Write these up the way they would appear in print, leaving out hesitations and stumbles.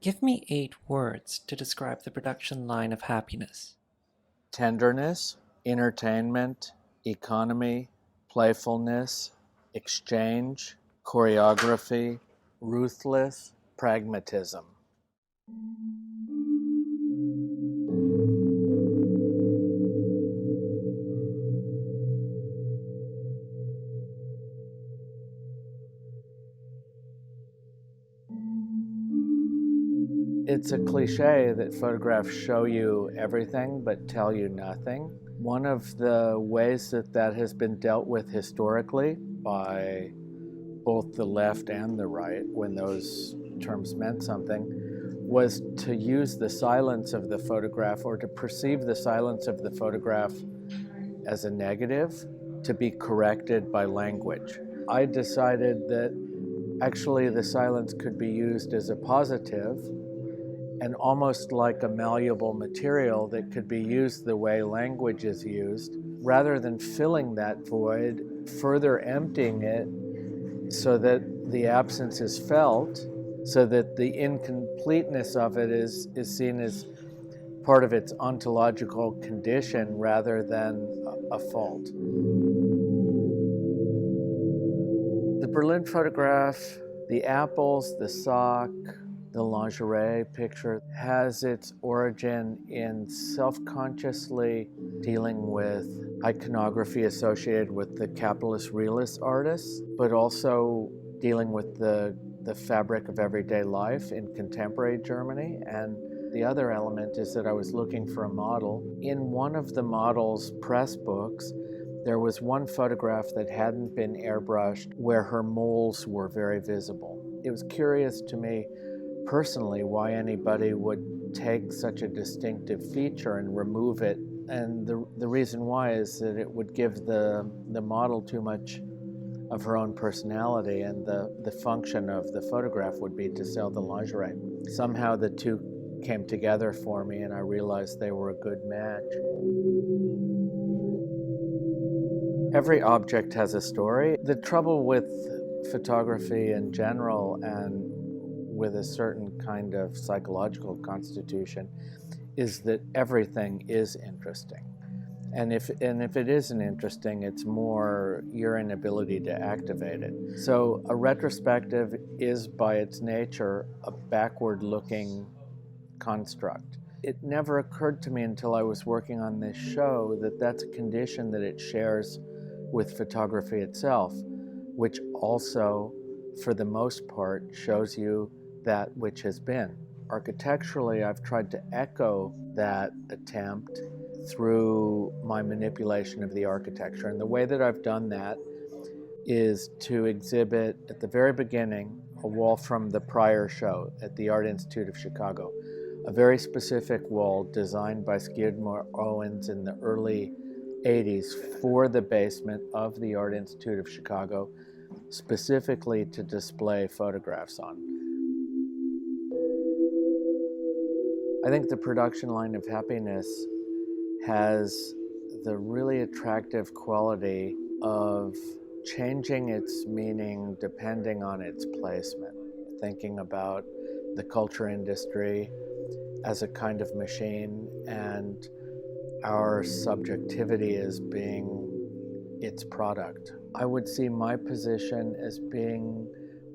Give me 8 words to describe the production line of happiness. Tenderness, entertainment, economy, playfulness, exchange, choreography, ruthless, pragmatism. It's a cliche that photographs show you everything but tell you nothing. One of the ways that has been dealt with historically by both the left and the right, when those terms meant something, was to use the silence of the photograph or to perceive the silence of the photograph as a negative to be corrected by language. I decided that actually the silence could be used as a positive and almost like a malleable material that could be used the way language is used, rather than filling that void, further emptying it so that the absence is felt, so that the incompleteness of it is seen as part of its ontological condition rather than a fault. The Berlin photograph, the apples, the sock, the lingerie picture has its origin in self-consciously dealing with iconography associated with the capitalist realist artists, but also dealing with the fabric of everyday life in contemporary Germany. And the other element is that I was looking for a model. In one of the model's press books, there was one photograph that hadn't been airbrushed where her moles were very visible. It was curious to me personally why anybody would take such a distinctive feature and remove it. And the reason why is that it would give the model too much of her own personality, and the function of the photograph would be to sell the lingerie. Somehow the two came together for me and I realized they were a good match. Every object has a story. The trouble with photography in general and with a certain kind of psychological constitution is that everything is interesting. And if it isn't interesting, it's more your inability to activate it. So a retrospective is by its nature a backward-looking construct. It never occurred to me until I was working on this show that that's a condition that it shares with photography itself, which also, for the most part, shows you that which has been. Architecturally, I've tried to echo that attempt through my manipulation of the architecture. And the way that I've done that is to exhibit at the very beginning a wall from the prior show at the Art Institute of Chicago, a very specific wall designed by Skidmore Owens in the early 80s for the basement of the Art Institute of Chicago, specifically to display photographs on. I think the production line of happiness has the really attractive quality of changing its meaning depending on its placement. Thinking about the culture industry as a kind of machine and our subjectivity as being its product. I would see my position as being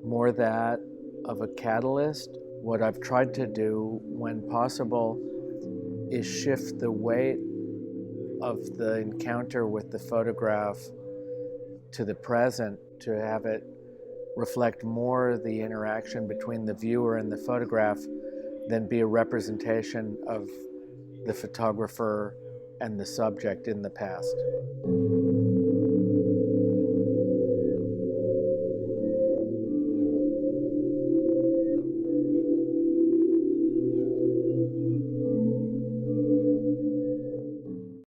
more that of a catalyst. What I've tried to do, when possible, is shift the weight of the encounter with the photograph to the present, to have it reflect more the interaction between the viewer and the photograph than be a representation of the photographer and the subject in the past.